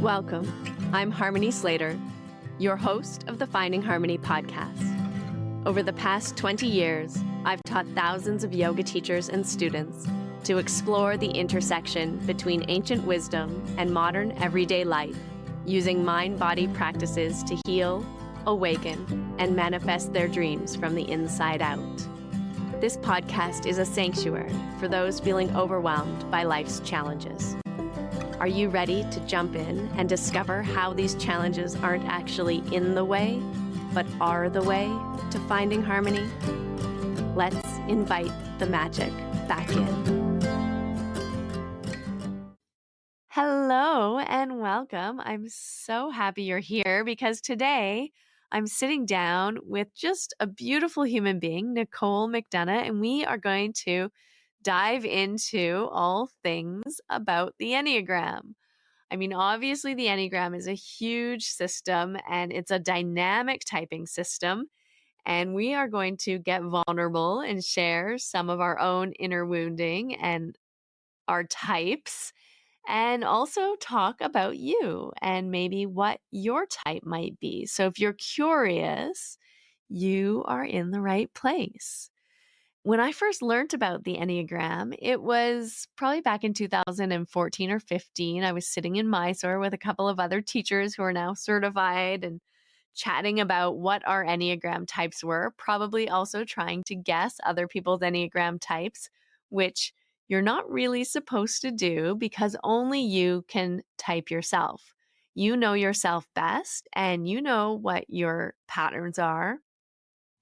Welcome. I'm Harmony Slater, your host of the Finding Harmony podcast. Over the past 20 years, I've taught thousands of yoga teachers and students to explore the intersection between ancient wisdom and modern everyday life, using mind-body practices to heal, awaken, and manifest their dreams from the inside out. This podcast is a sanctuary for those feeling overwhelmed by life's challenges. Are you ready to jump in and discover how these challenges aren't actually in the way, but are the way to finding harmony? Let's invite the magic back in. Hello and welcome. I'm so happy you're here because today I'm sitting down with just a beautiful human being, Nicole McDonough, and we are going to dive into all things about the Enneagram. I mean, obviously the Enneagram is a huge system and it's a dynamic typing system. And we are going to get vulnerable and share some of our own inner wounding and our types, and also talk about you and maybe what your type might be. So if you're curious, you are in the right place. When I first learned about the Enneagram, it was probably back in 2014 or 15. I was sitting in Mysore with a couple of other teachers who are now certified and chatting about what our Enneagram types were, probably also trying to guess other people's Enneagram types, which you're not really supposed to do because only you can type yourself. You know yourself best and you know what your patterns are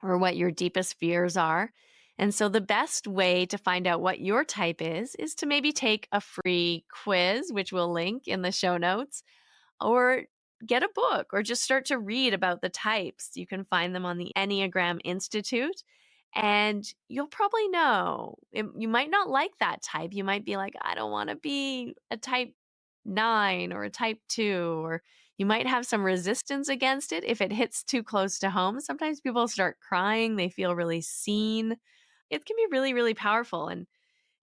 or what your deepest fears are. And so the best way to find out what your type is to maybe take a free quiz, which we'll link in the show notes, or get a book or just start to read about the types. You can find them on the Enneagram Institute and you'll probably know. You might not like that type. You might be like, I don't want to be a type 9 or a type 2, or you might have some resistance against it if it hits too close to home. Sometimes people start crying. They feel really seen. It can be really, really powerful. And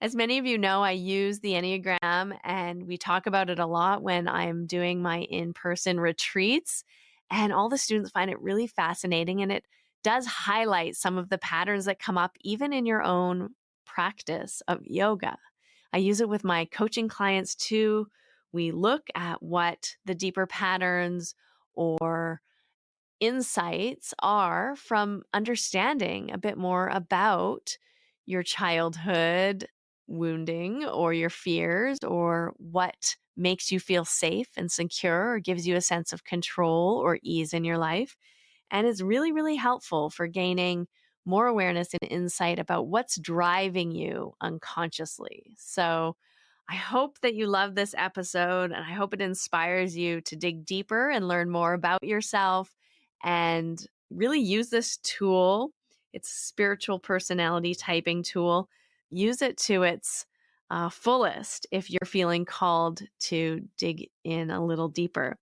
as many of you know, I use the Enneagram and we talk about it a lot when I'm doing my in-person retreats. And all the students find it really fascinating. And it does highlight some of the patterns that come up even in your own practice of yoga. I use it with my coaching clients too. We look at what the deeper patterns or insights are from understanding a bit more about your childhood wounding or your fears or what makes you feel safe and secure or gives you a sense of control or ease in your life. And it's really, really helpful for gaining more awareness and insight about what's driving you unconsciously. So I hope that you love this episode and I hope it inspires you to dig deeper and learn more about yourself and really use this tool. It's a spiritual personality typing tool. Use it to its fullest if you're feeling called to dig in a little deeper.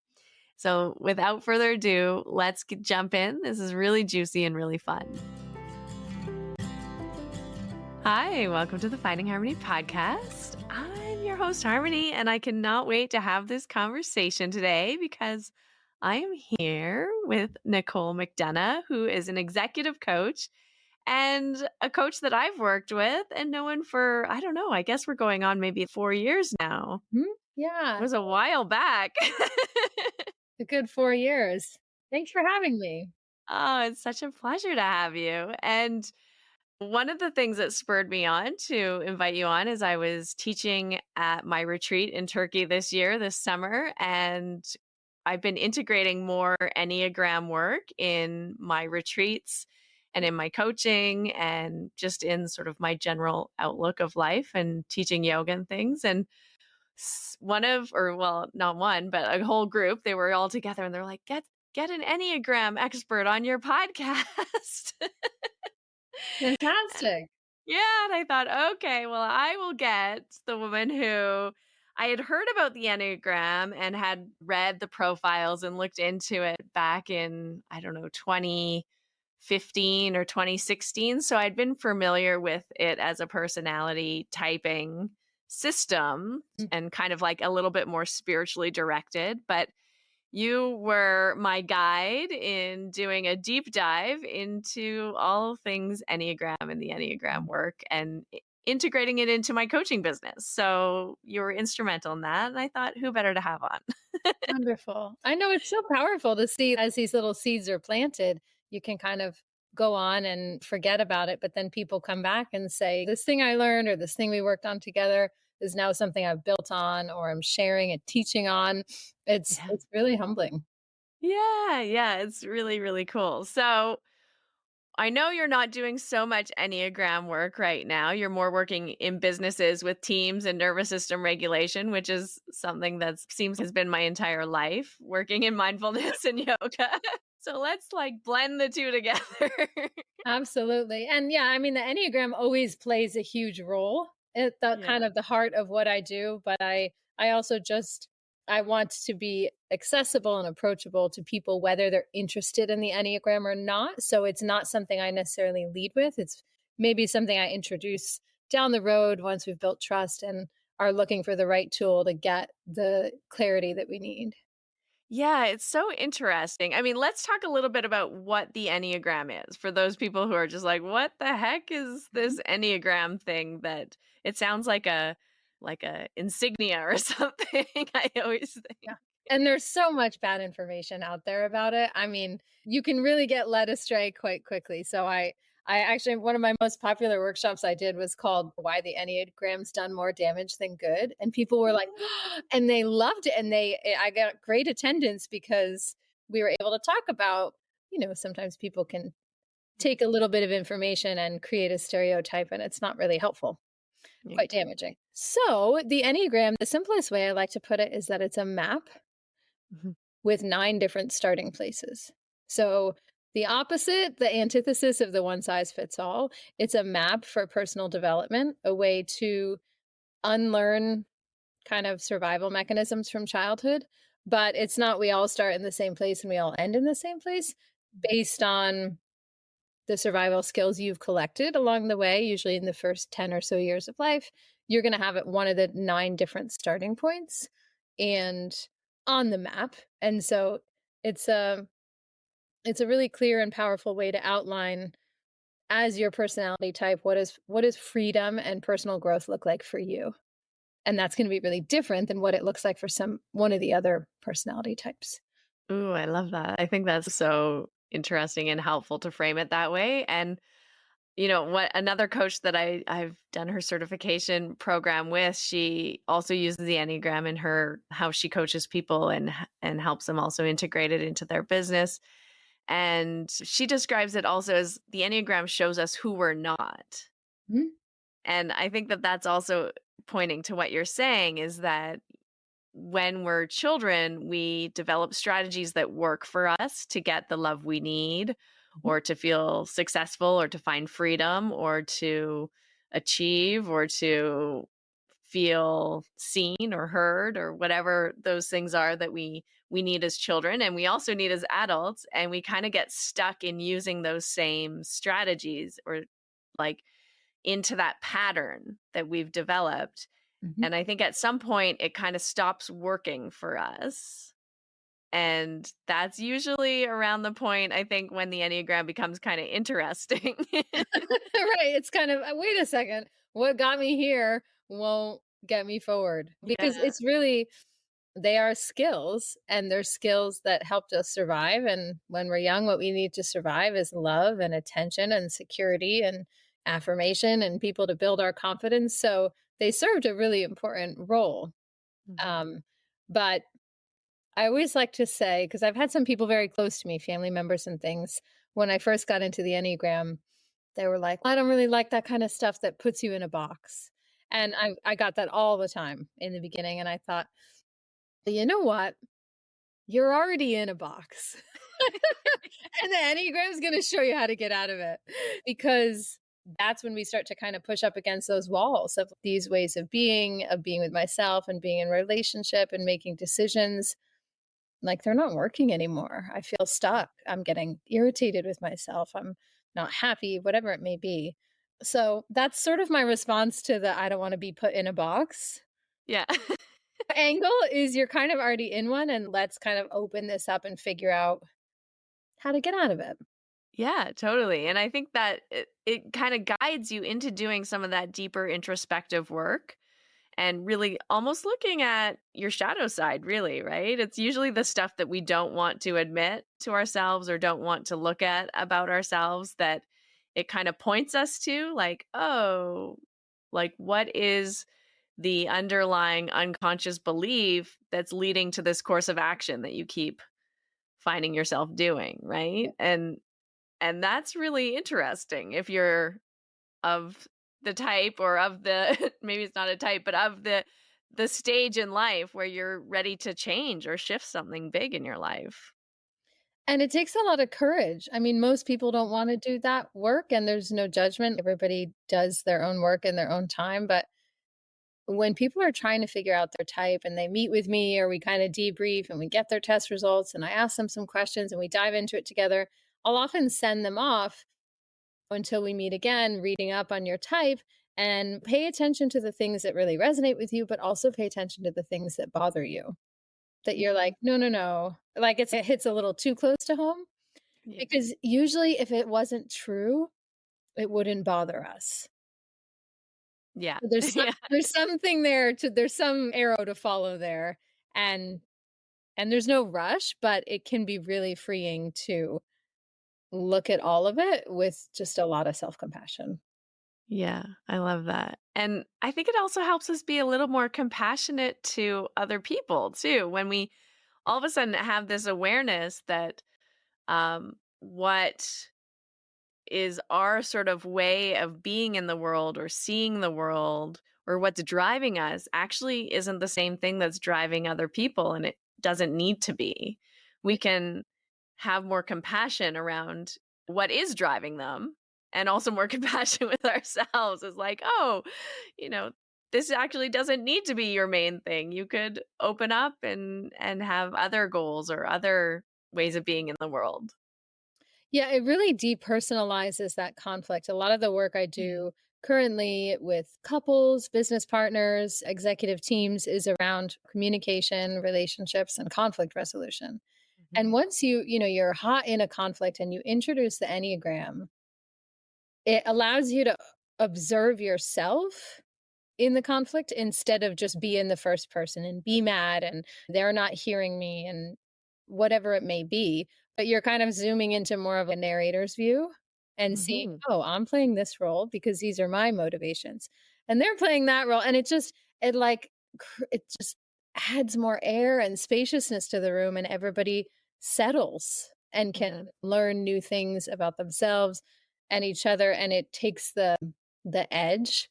So without further ado, let's jump in. This is really juicy and really fun. Hi, welcome to the Finding Harmony podcast. I'm your host, Harmony, and I cannot wait to have this conversation today because I am here with Nicole McDonough, who is an executive coach and a coach that I've worked with and known for, I don't know, I guess we're going on maybe 4 years now. Yeah. It was a while back. A good 4 years. Thanks for having me. Oh, it's such a pleasure to have you. And one of the things that spurred me on to invite you on is I was teaching at my retreat in Turkey this summer, and I've been integrating more Enneagram work in my retreats and in my coaching and just in sort of my general outlook of life and teaching yoga and things. And not one, but a whole group, they were all together and they're like, get an Enneagram expert on your podcast. Fantastic. Yeah. And I thought, okay, well, I will get the woman who I had heard about the Enneagram and had read the profiles and looked into it back in, I don't know, 2015 or 2016. So I'd been familiar with it as a personality typing system Mm. and kind of like a little bit more spiritually directed. But you were my guide in doing a deep dive into all things Enneagram and the Enneagram work and integrating it into my coaching business. So you were instrumental in that. And I thought, who better to have on? Wonderful. I know it's so powerful to see as these little seeds are planted, you can kind of go on and forget about it. But then people come back and say, this thing I learned or this thing we worked on together is now something I've built on or I'm sharing and teaching on. Yeah. It's really humbling. Yeah. Yeah. It's really, really cool. So I know you're not doing so much Enneagram work right now. You're more working in businesses with teams and nervous system regulation, which is something that seems has been my entire life, working in mindfulness and yoga. So let's like blend the two together. Absolutely. And yeah, I mean, the Enneagram always plays a huge role at the kind Yeah. of the heart of what I do. But I also just, I want to be accessible and approachable to people, whether they're interested in the Enneagram or not. So it's not something I necessarily lead with. It's maybe something I introduce down the road once we've built trust and are looking for the right tool to get the clarity that we need. Yeah, it's so interesting. I mean, let's talk a little bit about what the Enneagram is for those people who are just like, what the heck is Mhm. this Enneagram thing that it sounds like a insignia or something. I always Yeah. think. And there's so much bad information out there about it. I mean, you can really get led astray quite quickly. So I actually one of my most popular workshops I did was called Why the Enneagram's Done More Damage Than Good. And people were like, and they loved it. And I got great attendance because we were able to talk about, sometimes people can take a little bit of information and create a stereotype and it's not really helpful, Yeah. quite damaging. So the Enneagram, the simplest way I like to put it is that it's a map Mhm. with 9 different starting places. So the opposite, the antithesis of the one size fits all, it's a map for personal development, a way to unlearn kind of survival mechanisms from childhood. But it's not we all start in the same place and we all end in the same place based on the survival skills you've collected along the way, usually in the first 10 or so years of life. You're going to have at one of the 9 different starting points and on the map. And so it's a it's a really clear and powerful way to outline as your personality type what is freedom and personal growth look like for you. And that's going to be really different than what it looks like for some one of the other personality types. Ooh, I love that. I think that's so interesting and helpful to frame it that way. And what another coach that I've done her certification program with, she also uses the Enneagram in her how she coaches people and helps them also integrate it into their business. And she describes it also as the Enneagram shows us who we're not. Mhm. And I think that that's also pointing to what you're saying is that when we're children, we develop strategies that work for us to get the love we need, Mhm. or to feel successful, or to find freedom, or to achieve, or to feel seen or heard, or whatever those things are that we need as children and we also need as adults. And we kind of get stuck in using those same strategies or like into that pattern that we've developed. Mhm. And I think at some point it kind of stops working for us. And that's usually around the point, I think, when the Enneagram becomes kind of interesting. Right, it's kind of, wait a second, what got me here won't get me forward because Yeah. it's really they are skills and they're skills that helped us survive. And when we're young, what we need to survive is love and attention and security and affirmation and people to build our confidence. So they served a really important role. Mhm. Um, but I always like to say, because I've had some people very close to me, family members and things, when I first got into the Enneagram, they were like, I don't really like that kind of stuff that puts you in a box. And I got that all the time in the beginning. And I thought, you know what? You're already in a box. And the Enneagram is going to show you how to get out of it because that's when we start to kind of push up against those walls of these ways of being with myself and being in relationship and making decisions. Like they're not working anymore. I feel stuck. I'm getting irritated with myself. I'm not happy, whatever it may be. So that's sort of my response to the I don't want to be put in a box Yeah. angle is you're kind of already in one and let's kind of open this up and figure out how to get out of it. Yeah, totally. And I think that it kind of guides you into doing some of that deeper introspective work and really almost looking at your shadow side, really, right? It's usually the stuff that we don't want to admit to ourselves or don't want to look at about ourselves that it kind of points us to, like, oh, like what is the underlying unconscious belief that's leading to this course of action that you keep finding yourself doing, right? And that's really interesting if you're of the type or of the maybe it's not a type, but of the stage in life where you're ready to change or shift something big in your life. And it takes a lot of courage. I mean, most people don't want to do that work and there's no judgment. Everybody does their own work in their own time. But when people are trying to figure out their type and they meet with me or we kind of debrief and we get their test results and I ask them some questions and we dive into it together, I'll often send them off until we meet again, reading up on your type and pay attention to the things that really resonate with you, but also pay attention to the things that bother you. That you're Mm. like, no, no, no. Like it hits a little too close to home. Yeah. Because usually if it wasn't true, it wouldn't bother us. Yeah. Yeah. There's something there to there's some arrow to follow there, and there's no rush, but it can be really freeing to look at all of it with just a lot of self-compassion. Yeah, I love that. And I think it also helps us be a little more compassionate to other people too when we all of a sudden have this awareness that what is our sort of way of being in the world or seeing the world or what's driving us actually isn't the same thing that's driving other people, and it doesn't need to be. We can have more compassion around what is driving them and also more compassion with ourselves. Is like, oh, you know, this actually doesn't need to be your main thing. You could open up and have other goals or other ways of being in the world. Yeah, it really depersonalizes that conflict. A lot of the work I Yeah. do currently with couples, business partners, executive teams is around communication, relationships, and conflict resolution. And Mhm. once you're hot in a conflict and you introduce the Enneagram, it allows you to observe yourself in the conflict instead of just be in the first person and be mad and they're not hearing me and whatever it may be. But you're kind of zooming into more of a narrator's view and seeing, Mhm. oh, I'm playing this role because these are my motivations. And they're playing that role. And it like, it just adds more air and spaciousness to the room and everybody settles and can Yeah. learn new things about themselves and each other. And it takes the edge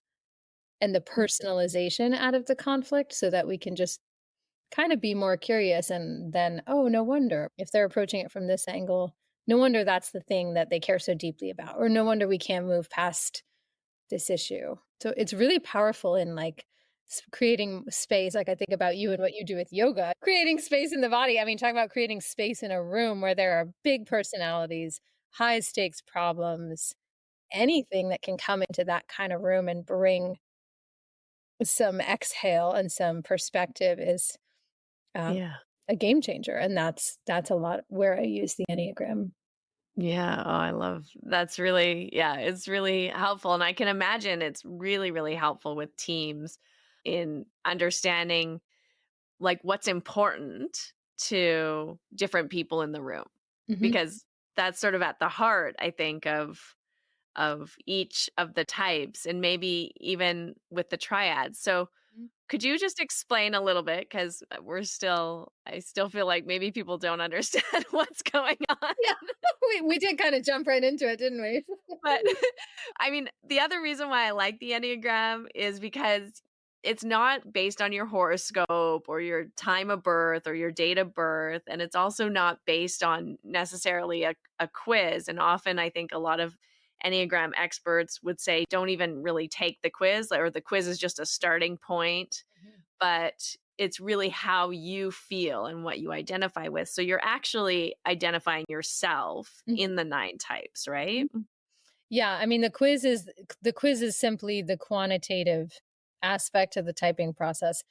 and the personalization out of the conflict so that we can just kind of be more curious and then, oh, no wonder if they're approaching it from this angle, no wonder that's the thing that they care so deeply about, or no wonder we can't move past this issue. So it's really powerful in like creating space. Like I think about you and what you do with yoga, creating space in the body. I mean, talk about creating space in a room where there are big personalities, high stakes problems, anything that can come into that kind of room and bring some exhale and some perspective is, um, Yeah. a game changer, and that's a lot where I use the Enneagram. Yeah. Oh, I love that's really, yeah, it's really helpful. And I can imagine it's really, really helpful with teams in understanding like what's important to different people in the room. Mhm. Because that's sort of at the heart, I think, of each of the types and maybe even with the triads. So Mm. could you just explain a little bit? Because I still feel like maybe people don't understand what's going on. Yeah, we did kinda jump right into it, didn't we? But I mean, the other reason why I like the Enneagram is because it's not based on your horoscope or your time of birth or your date of birth. And it's also not based on necessarily a quiz. And often I think a lot of Enneagram experts would say don't even really take the quiz, or the quiz is just a starting point, Mhm. but it's really how you feel and what you identify with. So you're actually identifying yourself Mhm, in the nine types, right? mhm. Yeah, I mean, the quiz is simply the quantitative aspect of the typing process.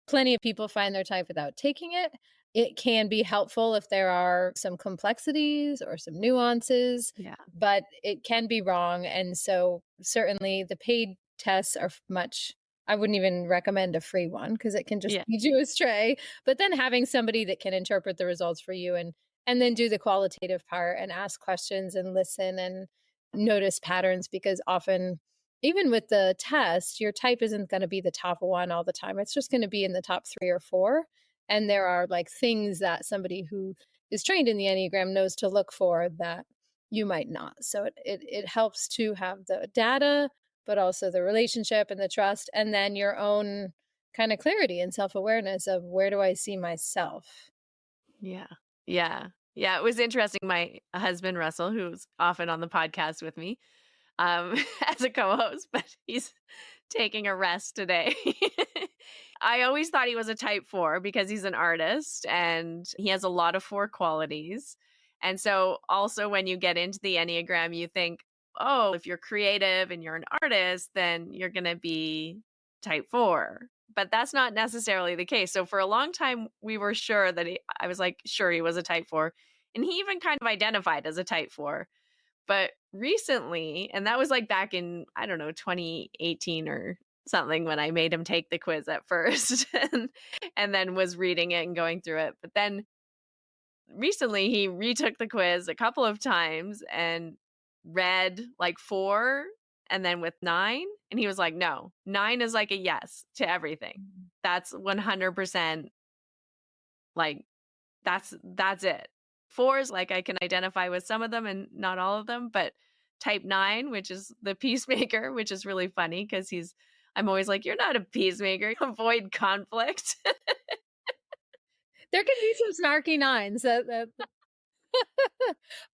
Plenty of people find their type without taking it. It can be helpful if there are some complexities or some nuances, Yeah. but it can be wrong. And so, certainly, the paid tests are much. I wouldn't even recommend a free one because it can just Yeah. lead you astray. But then having somebody that can interpret the results for you and then do the qualitative part and ask questions and listen and notice patterns because often even with the test your type isn't going to be the top one all the time, it's just going to be in the top 3 or 4, and there are like things that somebody who is trained in the Enneagram knows to look for that you might not. So it helps to have the data but also the relationship and the trust and then your own kind of clarity and self-awareness of where do I see myself. Yeah. Yeah. Yeah. It was interesting. My husband, Russell, who's often on the podcast with me, as a co-host, but he's taking a rest today. I always thought he was a type 4 because he's an artist and he has a lot of 4 qualities. And so also when you get into the Enneagram, you think, oh, if you're creative and you're an artist, then you're going to be type 4. But that's not necessarily the case. So for a long time, we were sure that I was like, sure, he was a type 4. And he even kind of identified as a type 4. But recently, and that was like back in, I don't know, 2018 or something when I made him take the quiz at first and then was reading it and going through it. But then recently he retook the quiz a couple of times and read like 4 and then with 9 and he was like, "No, 9 is like a yes to everything. Mhm. That's 100% like that's it." 4s, like, I can identify with some of them and not all of them, but type 9, which is the peacemaker, which is really funny because I'm always like, "You're not a peacemaker, you avoid conflict." There can be some snarky nines that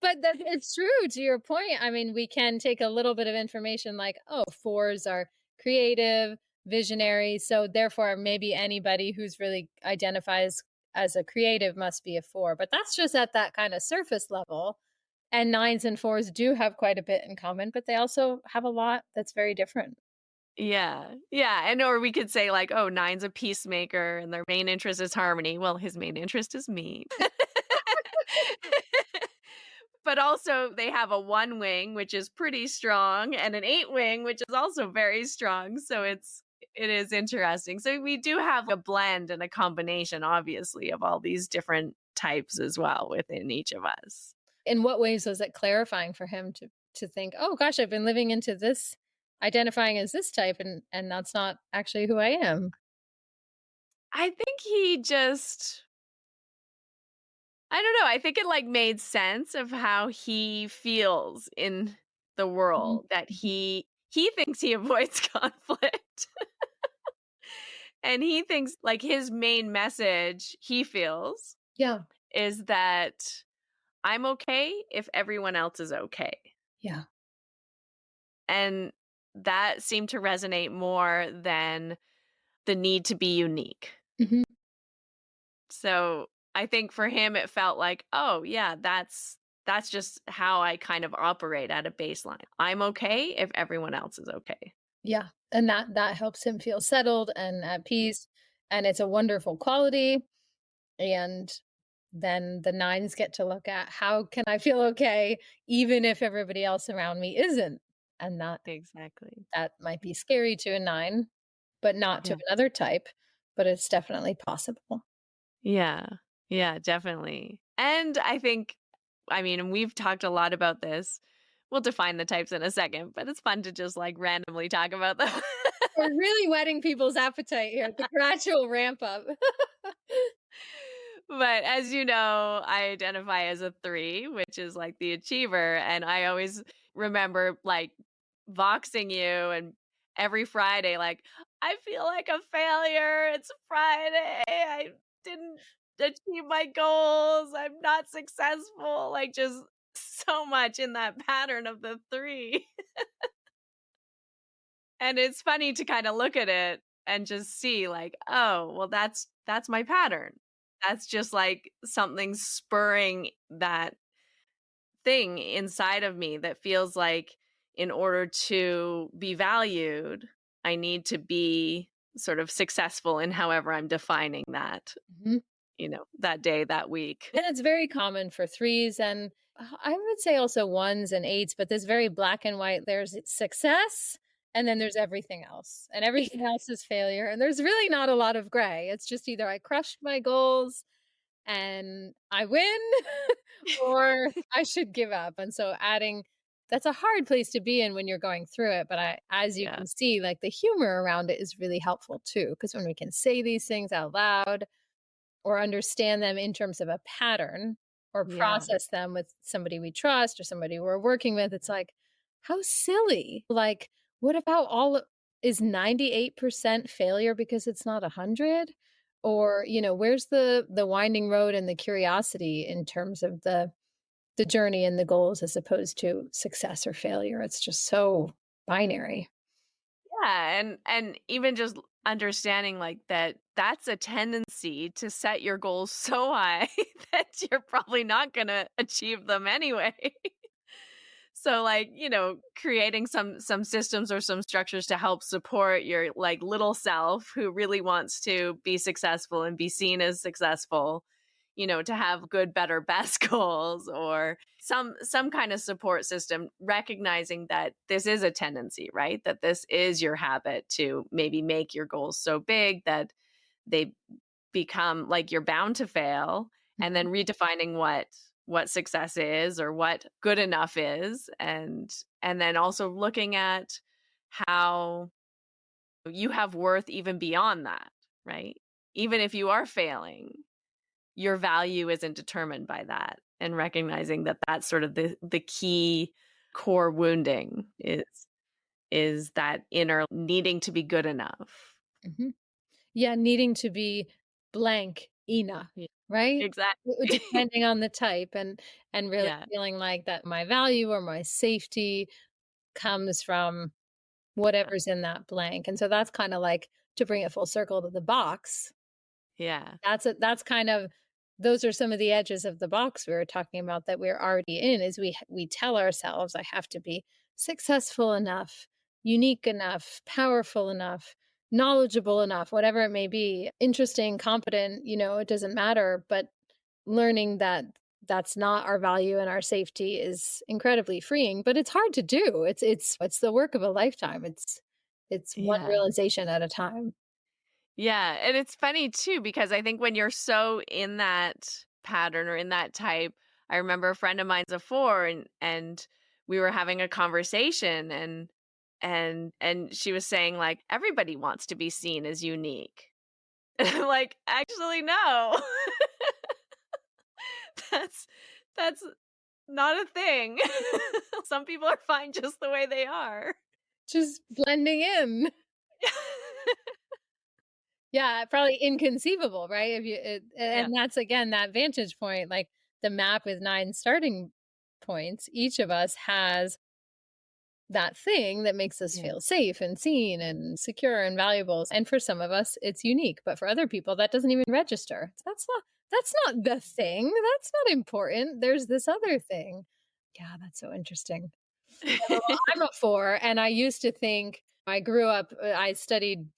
but that it's true to your point. I mean, we can take a little bit of information like, oh, fours are creative, visionary. So therefore, maybe anybody who's really identifies as a creative must be a four. But that's just at that kind of surface level. And nines and fours do have quite a bit in common, but they also have a lot that's very different. Yeah, yeah, and or we could say like, "Oh, 9's a peacemaker and their main interest is harmony." Well, his main interest is me. But also they have a 1 wing, which is pretty strong, and an 8 wing, which is also very strong, so it is interesting. So we do have a blend and a combination, obviously, of all these different types as well within each of us. In what ways was it clarifying for him to think, "Oh gosh, I've been living into this identifying as this type and that's not actually who I am." I think he just I don't know, I think it, like, made sense of how he feels in the Mhm, world, that mhm. he thinks he avoids conflict, and he thinks, like, his main message, he feels, Yeah, is that I'm okay if everyone else is okay, yeah. and that seemed to resonate more than the need to be unique. Mhm. So, I think for him, it felt like, "Oh, yeah, that's just how I kind of operate at a baseline. I'm okay if everyone else is okay." Yeah, and that helps him feel settled and at peace, and it's a wonderful quality, and then the nines get to look at, "How can I feel okay even if everybody else around me isn't?" And Exactly. that might be scary to a 9, but not to Yeah. another type, but it's definitely possible. Yeah. Yeah, definitely. And I think I mean, and we've talked a lot about this. We'll define the types in a second, but it's fun to just, like, randomly talk about them. We're really whetting people's appetite here, the gradual ramp up. But as you know, I identify as a 3, which is like the achiever. And I always remember like voxing you and every Friday, like, I feel like a failure. It's Friday. I didn't achieve my goals. I'm not successful. Like, just so much in that pattern of the 3. And it's funny to kind of look at it and just see like, oh, well that's my pattern. That's just like something spurring that thing inside of me that feels like in order to be valued, I need to be sort of successful in however I'm defining that, Mhm. that day, that week. And it's very common for threes and I would say also ones and eights, but this very black and white. There's success and then there's everything else. And everything else is failure. And there's really not a lot of gray. It's just either I crushed my goals and I win or I should give up. And so adding that's a hard place to be in when you're going through it, but as you Yeah. can see, like the humor around it is really helpful too because when we can say these things out loud or understand them in terms of a pattern or Yeah. process them with somebody we trust or somebody we're working with, it's like, how silly. Like, what about is 98% failure because it's not 100? Or, where's the winding road and the curiosity in terms of the journey and the goals as opposed to success or failure? It's just so binary. Yeah, and even just understanding like that's a tendency to set your goals so high that you're probably not going to achieve them anyway. So like, creating some systems or some structures to help support your like little self who really wants to be successful and be seen as successful, to have good, better, best goals or some kind of support system, recognizing that this is a tendency, right? That this is your habit to maybe make your goals so big that they become like you're bound to fail, and Mhm. then redefining what success is or what good enough is, and then also looking at how you have worth even beyond that, right? Even if you are failing, your value isn't determined by that, and recognizing that that's sort of the key core wounding is that inner needing to be good enough. Mhm. Yeah, needing to be blank enough, Yeah, right? exactly. Depending on the type and really Yeah, feeling like that my value or my safety comes from whatever's in that blank. And so that's kind of like to bring it full circle to the box. yeah, That's kind of those are some of the edges of the box we were talking about that we're already in is we tell ourselves I have to be successful enough, unique enough, powerful enough, knowledgeable enough, whatever it may be, interesting, competent, it doesn't matter, but learning that that's not our value and our safety is incredibly freeing, but it's hard to do. It's the work of a lifetime. It's one yeah. realization at a time. Yeah, and it's funny too because I think when you're so in that pattern or in that type, I remember a friend of mine's a 4, and we were having a conversation, and she was saying like everybody wants to be seen as unique. And I'm like, actually no. that's that's not a thing. Some people are fine just the way they are. Just blending in. Yeah, probably inconceivable, right? If you Yeah. and that's again that vantage point, like the map with 9 starting points, each of us has that thing that makes us Yeah. feel safe and seen and secure and valuable. And for some of us, it's unique, but for other people, that doesn't even register. That's not the thing. That's not important. There's this other thing. Yeah, that's so interesting. Well, I'm a 4, and I used to think I grew up, I studied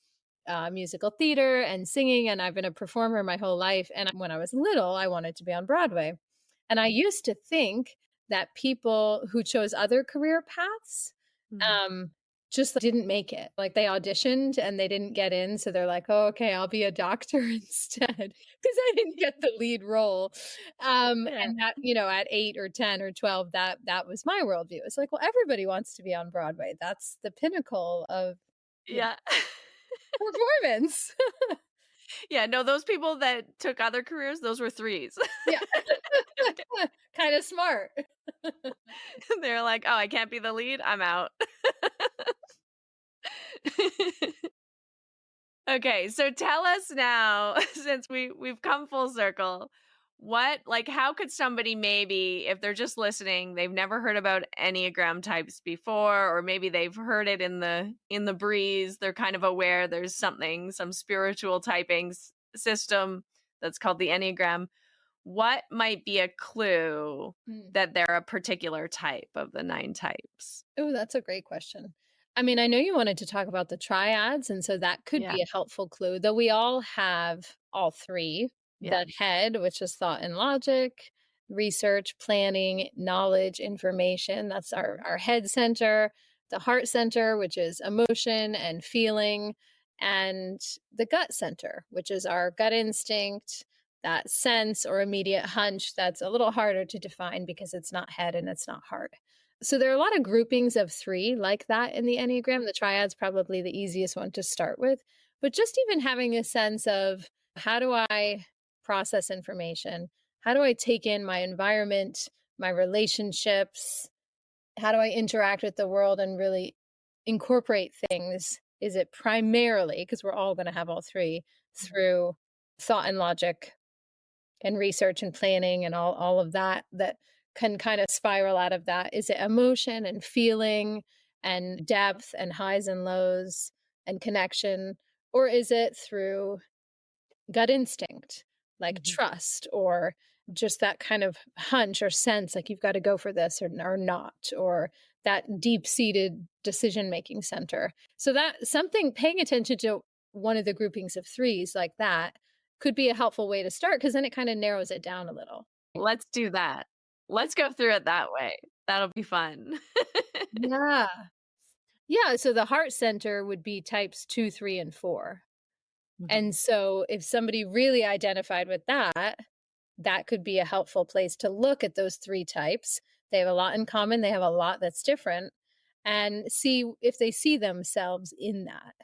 musical theater and singing, and I've been a performer my whole life. And when I was little, I wanted to be on Broadway. And I used to think that people who chose other career paths Mm. um, just didn't make it. Like they auditioned and they didn't get in. So they're like, oh, okay, I'll be a doctor instead because I didn't get the lead role. Yeah. And that, at 8 or 10 or 12, that was my worldview. It's like, well, everybody wants to be on Broadway. That's the pinnacle of Yeah. performance. Yeah, no, those people that took other careers, those were 3s. Yeah. Kinda smart. They're like, "Oh, I can't be the lead? I'm out." Okay, so tell us now, since we've come full circle, how could somebody maybe, if they're just listening, they've never heard about Enneagram types before, or maybe they've heard it in the breeze, they're kind of aware there's some spiritual typing system that's called the Enneagram. what might be a clue Mm. that they're a particular type of the 9 types? Oh, that's a great question. I mean, I know you wanted to talk about the triads, and so that could Yeah. be a helpful clue, though we all have all three. Yeah. The head, which is thought and logic, research, planning, knowledge, information. That's our head center. The heart center, which is emotion and feeling, and the gut center, which is our gut instinct, that sense or immediate hunch that's a little harder to define because it's not head and it's not heart. So there are a lot of groupings of 3 like that in the Enneagram. The triad's probably the easiest one to start with. But just even having a sense of how do I process information? How do I take in my environment, my relationships? How do I interact with the world and really incorporate things? Is it primarily, because we're all going to have all 3, through thought and logic and research and planning and all of that that can kind of spiral out of that? Is it emotion and feeling and depth and highs and lows and connection? Or is it through gut instinct, like Mhm. trust or just that kind of hunch or sense like you've got to go for this or not, or that deep seated decision making center? So, that something paying attention to one of the groupings of threes like that could be a helpful way to start because then it kind of narrows it down a little. Let's do that. Let's go through it that way. That'll be fun. Yeah. Yeah. So the heart center would be types 2, 3, and 4. And Mhm. so if somebody really identified with that, that could be a helpful place to look at those 3 types. They have a lot in common, they have a lot that's different, and see if they see themselves in that.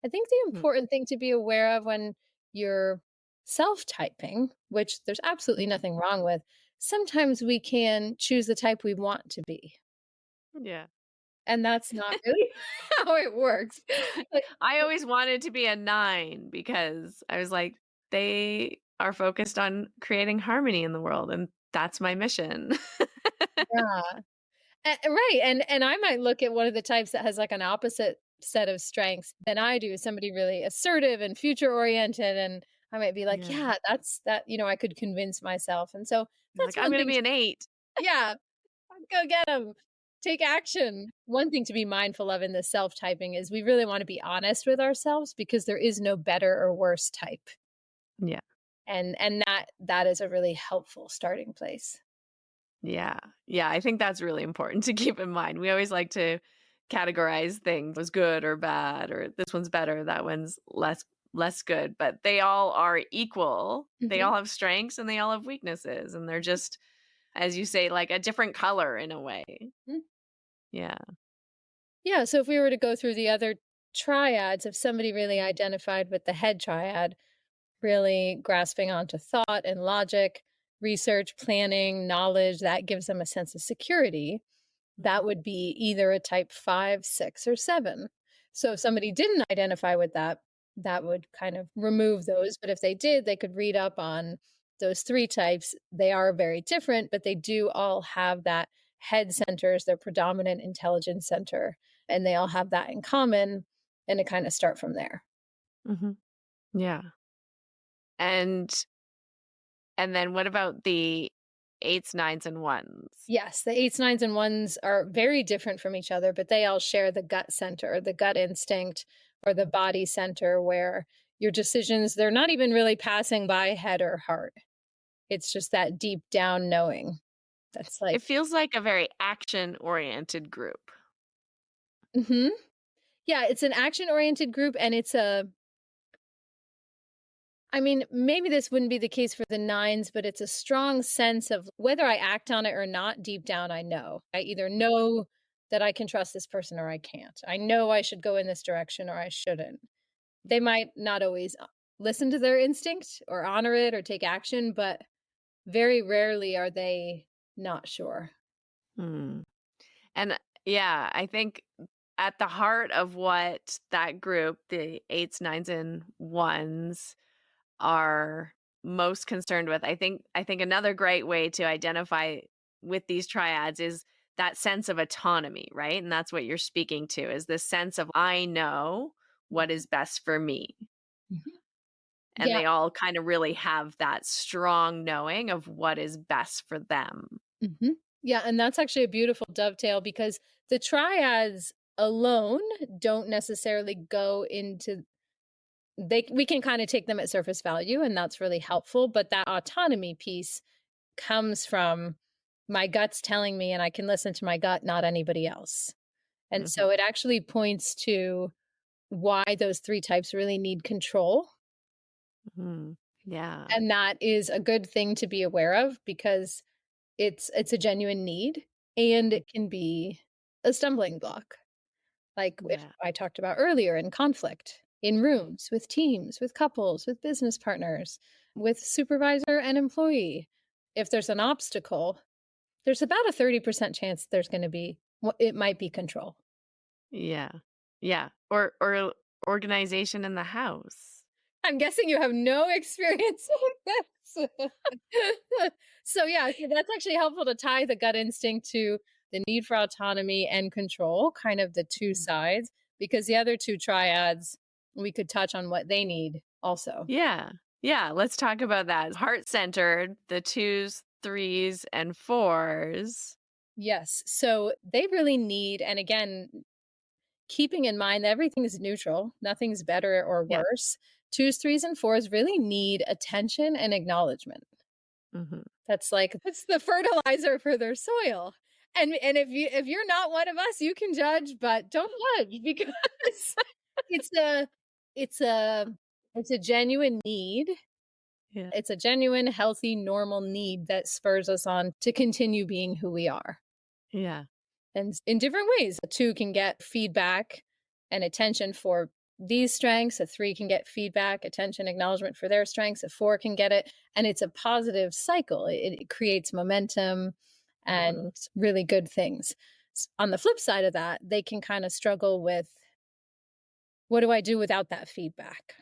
I think the Mm. important thing to be aware of when you're self-typing, which there's absolutely Mhm. nothing wrong with, sometimes we can choose the type we want to be, Yeah. and that's not really how it works. Like, I always wanted to be a 9 because I was like, they are focused on creating harmony in the world, and that's my mission. yeah. Right, and I might look at one of the types that has, like, an opposite set of strengths than I do, somebody really assertive and future oriented, and I might be like, Yeah. "Yeah, that's that," I could convince myself, and so You're that's like, "I'm one gonna thing be to an 8." yeah, go get them, take action. One thing to be mindful of in the self-typing is we really wanna be honest with ourselves because there is no better or worse type, Yeah. and that is a really helpful starting place. Yeah. Yeah, I think that's really important to keep in mind. We always like to categorize things as good or bad, or this one's better, that one's less good, but they all are equal. They Mhm. all have strengths and they all have weaknesses, and they're just, as you say, like a different color in a way. Mm. Yeah. Yeah, so if we were to go through the other triads, if somebody really Mhm. identified with the head triad, really grasping onto thought and logic, research, planning, knowledge, that gives them a sense of security. That Mhm. would be either a type 5, 6, or 7. So if somebody didn't identify with that, that would kind of remove those. But if they did, they could read up on those 3 types. They are very different, but they do all have that head center as their predominant intelligence center. And they all have that in common. And to kind of start from there. Mhm. Yeah. And then what about the 8s, 9s, and 1s? Yes, the eights, nines, and ones are very different from each other, but they all share the gut center, the gut instinct, or the body center where your decisions, they're not even really passing by head or heart. It's just that deep down knowing. That's like, It feels like a very action-oriented group. mhm. Yeah, it's an action oriented group and I mean, maybe this wouldn't be the case for the nines, but it's a strong sense of whether I act on it or not, deep down, I know. I either know that I can trust this person or I can't. I know I should go in this direction or I shouldn't. They might not always listen to their instinct or honor it or take action, but very rarely are they not sure. Hmm. And yeah, I think at the heart of what that group, the 8s, 9s, and 1s, are most concerned with, I think another great way to identify with these triads is that sense of autonomy, right? And that's what you're speaking to, is this sense of I know what is best for me. Mhm. and Yeah. they all kind of really have that strong knowing of what is best for them. hmm Yeah. And that's actually a beautiful dovetail because the triads alone don't necessarily go into we can kind of take them at surface value and that's really helpful, but that autonomy piece comes from my gut's telling me and I can listen to my gut, not anybody else. And Mhm. so it actually points to why those three types really need control. Mhm. Yeah. And that is a good thing to be aware of because it's a genuine need and it can be a stumbling block. Like if Yeah. I talked about earlier in conflict, in rooms, with teams, with couples, with business partners, with supervisor and employee. If there's an obstacle, there's about a 30% chance there's going to be, it might be control. Yeah. Yeah. Or organization in the house. I'm guessing you have no experience in this. So yeah, so that's actually helpful to tie the gut instinct to the need for autonomy and control, kind of the two Mm. sides, because the other two triads, we could touch on what they need also. Yeah. Yeah. Let's talk about that. Heart centered, the twos, threes, and fours. Yes. So they really need, and again, keeping in mind that everything is neutral, nothing's better or Yeah. worse. Twos, threes, and fours really need attention and acknowledgement. Hmm. That's like it's the fertilizer for their soil. And if you're not one of us, you can judge, but don't judge because it's a it's a it's a genuine need. Yeah. It's a genuine, healthy, normal need that spurs us on to continue being who we are. Yeah. And in different ways, a two can get feedback and attention for these strengths. A three can get feedback, attention, acknowledgement for their strengths. A four can get it. And it's a positive cycle. It creates momentum Mhm. and really good things. On the flip side of that, they can kind of struggle with what do I do without that feedback?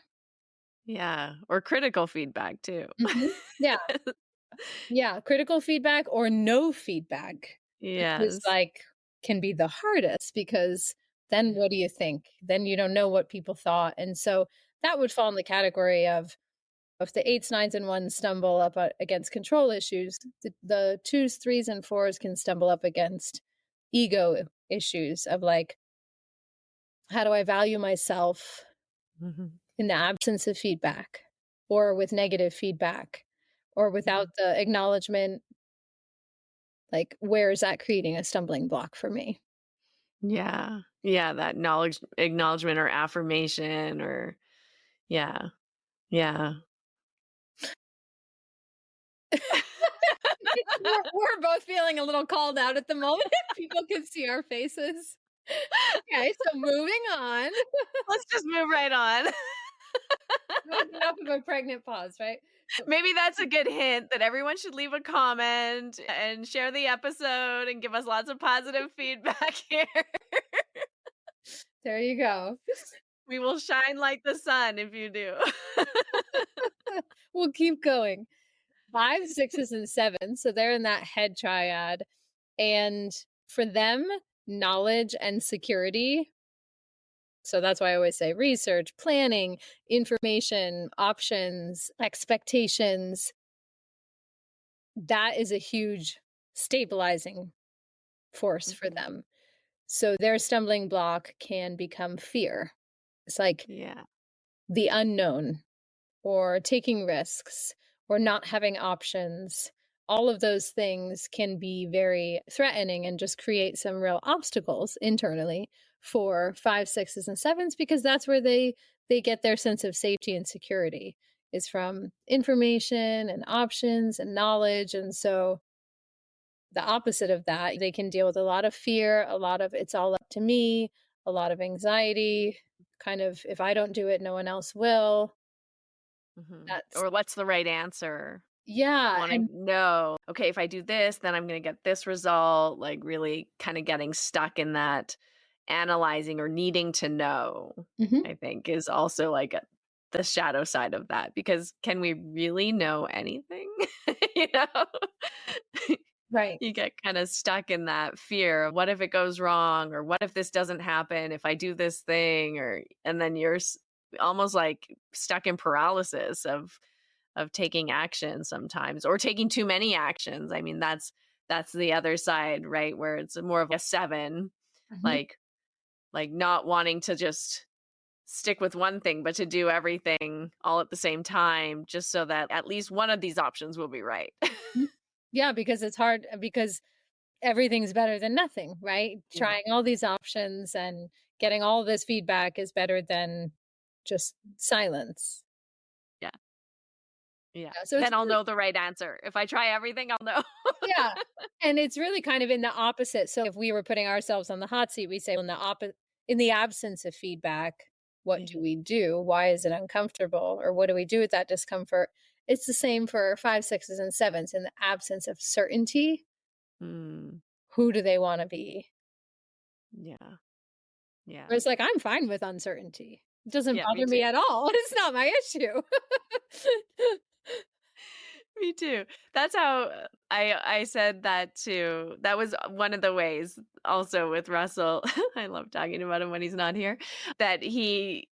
Yeah. Or critical feedback too. Yeah. Yeah. Critical feedback or no feedback is Yes. like can be the hardest because then what do you think? Then you don't know what people thought. And so that would fall in the category of if the eights, nines, and ones stumble up against control issues, the twos, threes, and fours can stumble up against ego issues of like, how do I value myself Mhm. in the absence of feedback or with negative feedback or without Mhm. the acknowledgement? Like, where is that creating a stumbling block for me? Yeah. Yeah, that knowledge acknowledgement or affirmation or yeah. Yeah. We're both feeling a little called out at the moment. People can see our faces. Okay, so moving on. Let's just move right on. That was enough of a pregnant pause, right? So Maybe that's a good hint that everyone should leave a comment and share the episode and give us lots of positive feedback here. there you go. We will shine like the sun if you do. We'll keep going. Five, sixes, and sevens. So they're in that head triad. And for them, knowledge and security. So that's why I always say research, planning, information, options, expectations. That is a huge stabilizing force for Mhm. them. So their stumbling block can become fear. It's like Yeah. the unknown or taking risks or not having options. All of those things can be very threatening and just create some real obstacles internally for five, sixes, and sevens because that's where they get their sense of safety and security is from information and options and knowledge. And so the opposite of that, they can deal with a lot of fear, a lot of it's all up to me, a lot of anxiety, kind of if I don't do it, no one else will. Mhm. That's Or what's the right answer? yeah, Wanting and to know, okay, if I do this, then I'm going to get this result, like really kind of getting stuck in that analyzing or needing to know, mhm, I think is also like the shadow side of that because can we really know anything? you know? right. You get kind of stuck in that fear of what if it goes wrong or what if this doesn't happen if I do this thing or and then almost like stuck in paralysis of taking action sometimes, or taking too many actions. I mean, that's the other side, right? Where it's more of a 7, Mhm. like not wanting to just stick with one thing, but to do everything all at the same time, just so that at least one of these options will be right. Mhm. Yeah, because it's hard because everything's better than nothing, right? Yeah. Trying all these options and getting all this feedback is better than just silence. Yeah. Yeah. Yeah, so it's Then I'll really know the right answer. If I try everything, I'll know. yeah, and it's really kind of in the opposite. So if we were putting ourselves on the hot seat, we say in the absence of feedback, what do Mhm. we do? Why is it uncomfortable? Or what do we do with that discomfort? It's the same for 5, 6s, and 7s. In the absence of certainty, Mm, who do they want to be? yeah. Yeah. Whereas, like, I'm fine with uncertainty. It doesn't Yeah, me bother me too. at all. It's not my issue. Me too. That's how I said that too. That was one of the ways also with Russell. I love talking about him when he's not here. That he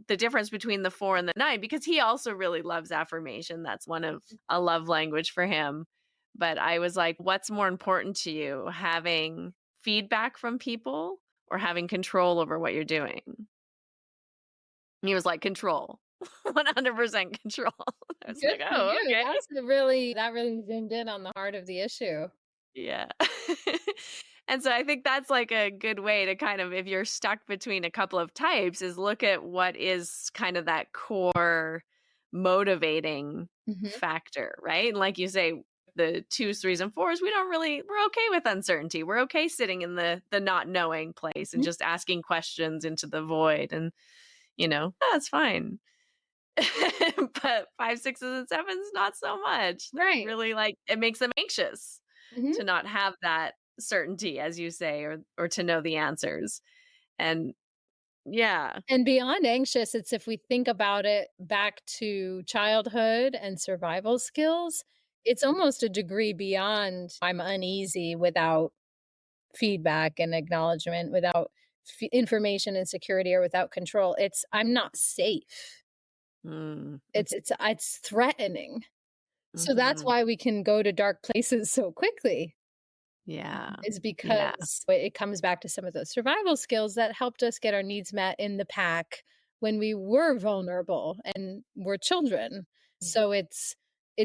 the difference between the 4 and the 9, because he also really loves affirmation. That's one of a love language for him. But I was like, what's more important to you, having feedback from people or having control over what you're doing? And he was like, control. 100% control. I was Good like, for oh, you. okay. That really zoomed in on the heart of the issue. Yeah. And so I think that's like a good way to kind of, if you're stuck between a couple of types, is look at what is kind of that core motivating Mhm. factor, right? And like you say, the 2s, 3s, and 4s, we're okay with uncertainty. We're okay sitting in the not knowing place and Mhm. just asking questions into the void. And, that's fine. But 5, 6s, and 7s, not so much. They're Right. really like, it makes them anxious Mhm. to not have that certainty, as you say, or to know the answers. And yeah. And beyond anxious, it's if we think about it back to childhood and survival skills, it's almost a degree beyond I'm uneasy without feedback and acknowledgement, without information and security, or without control. It's I'm not safe. Mm. It's threatening. So that's Mhm. why we can go to dark places so quickly. Yeah. Is Yeah. because it comes back to some of those survival skills that helped us get our needs met in the pack when we were vulnerable and were children. Yeah. So it's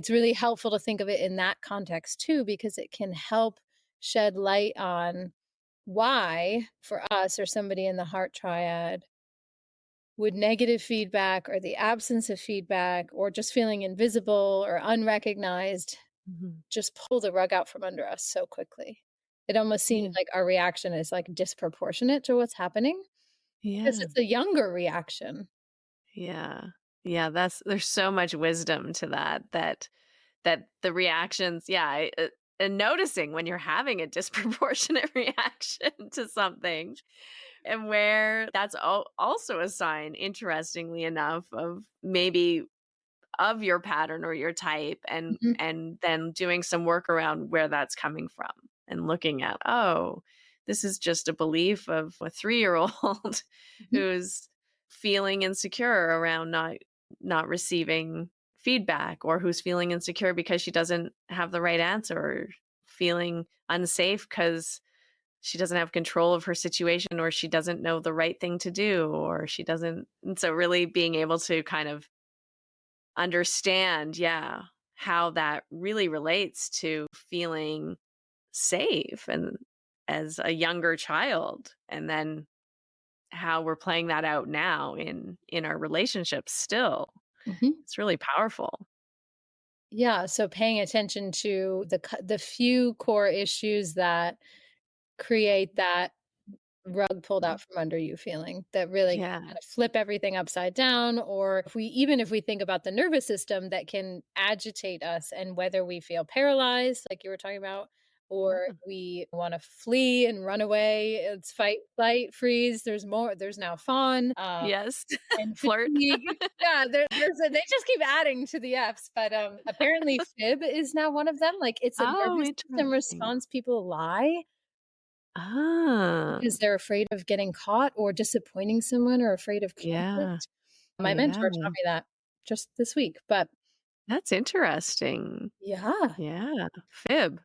really helpful to think of it in that context too, because it can help shed light on why, for us or somebody in the heart triad, would negative feedback or the absence of feedback or just feeling invisible or unrecognized Mhm. just pull the rug out from under us so quickly. It almost seems Yeah. like our reaction is, like, disproportionate to what's happening because Yeah. it's a younger reaction. Yeah. Yeah, there's so much wisdom to that the reactions, yeah, and noticing when you're having a disproportionate reaction to something, and where that's also a sign, interestingly enough, of maybe of your pattern or your type, and Mhm, then doing some work around where that's coming from, and looking at, oh, this is just a belief of a 3-year-old mhm, who's feeling insecure around not receiving feedback, or who's feeling insecure because she doesn't have the right answer, or feeling unsafe because she doesn't have control of her situation, or she doesn't know the right thing to do, or she doesn't. And so really being able to kind of understand, yeah, how that really relates to feeling safe and as a younger child, and then how we're playing that out now in our relationships still. mhm. It's really powerful. Yeah, so paying attention to the few core issues that create that rug pulled out from under you feeling that really can Yeah. kind of flip everything upside down, or if we think about the nervous system that can agitate us and whether we feel paralyzed like you were talking about, or Ah, we want to flee and run away. It's fight, flight, freeze. There's now fawn, yes. and Flirt. fatigue. Yeah, they just keep adding to the F's, but apparently fib is now one of them. Like, it's a Oh, nervous system interesting. response. People lie Ah, because they're afraid of getting caught or disappointing someone or afraid of yeah. conflict. My Yeah. mentor taught me that just this week, but That's interesting. yeah. Yeah. Fib.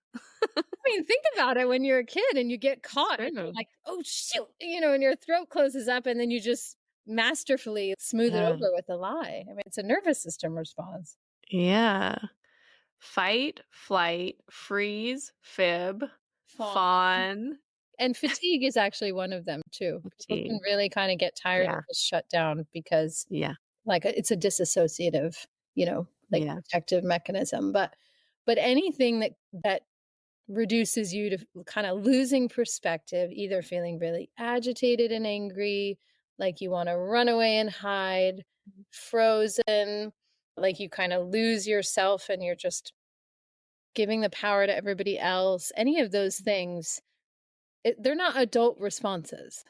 I mean, think about it when you're a kid and you get It's caught and you're true. like, "Oh, shoot," and your throat closes up and then you just masterfully smooth it Yeah. over with a lie. I mean, it's a nervous system response. Yeah. Fight, flight, freeze, fib, Fawn. fawn, And fatigue is actually one of them too. People can fatigue. really kind of get tired Yeah. and just shut down because Yeah. it's a disassociative, like Yeah. protective mechanism. But anything that reduces you to kind of losing perspective, either feeling really agitated and angry, like you want to run away and hide, frozen, like you kind of lose yourself and you're just giving the power to everybody else. Any of those things, they're not adult responses.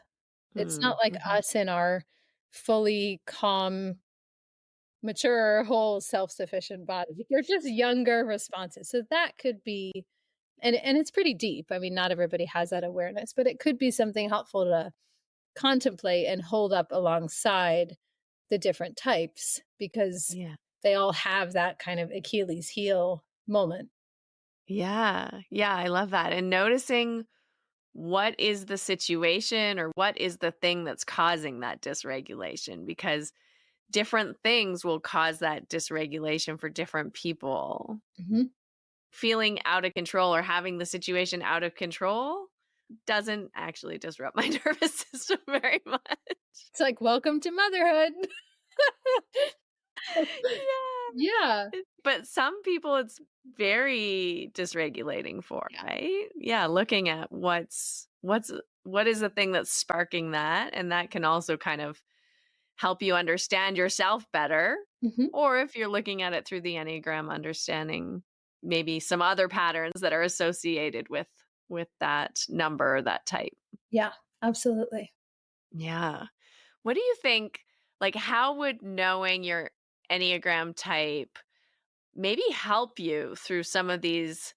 It's not Mm, like mhm. us in our fully calm, mature, whole, self-sufficient body. They're just younger responses. So that could be, and it's pretty deep. I mean, not everybody has that awareness, but it could be something helpful to contemplate and hold up alongside the different types because Yeah. they all have that kind of Achilles heel moment. Yeah. Yeah, I love that. And noticing what is the situation or what is the thing that's causing that dysregulation, because different things will cause that dysregulation for different people. Mhm. Feeling out of control or having the situation out of control doesn't actually disrupt my nervous system very much. It's like, welcome to motherhood. Yeah. Yeah. But some people it's very dysregulating for, Yeah. right? Yeah, looking at what is the thing that's sparking that, and that can also kind of help you understand yourself better. Mhm. Or if you're looking at it through the Enneagram, understanding maybe some other patterns that are associated with that number or that type. Yeah, absolutely. Yeah. What do you think, like how would knowing your Enneagram type maybe help you through some of these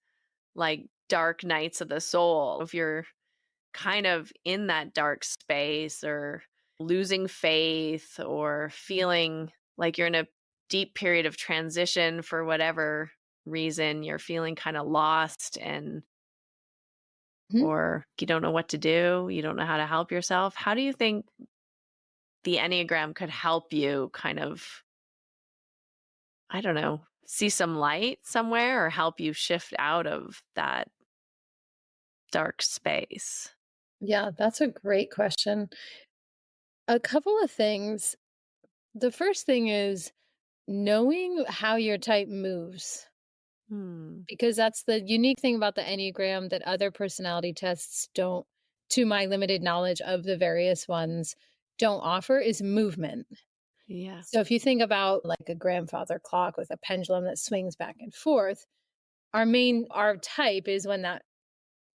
like dark nights of the soul? If you're kind of in that dark space or losing faith or feeling like you're in a deep period of transition for whatever reason, you're feeling kind of lost and Mhm. or you don't know what to do, you don't know how to help yourself. How do you think the Enneagram could help you kind of, I don't know, see some light somewhere or help you shift out of that dark space? Yeah, that's a great question. A couple of things. The first thing is knowing how your type moves, Hmm. because that's the unique thing about the Enneagram that other personality tests don't, to my limited knowledge of the various ones, don't offer is movement. Yeah. So if you think about like a grandfather clock with a pendulum that swings back and forth, our type is when that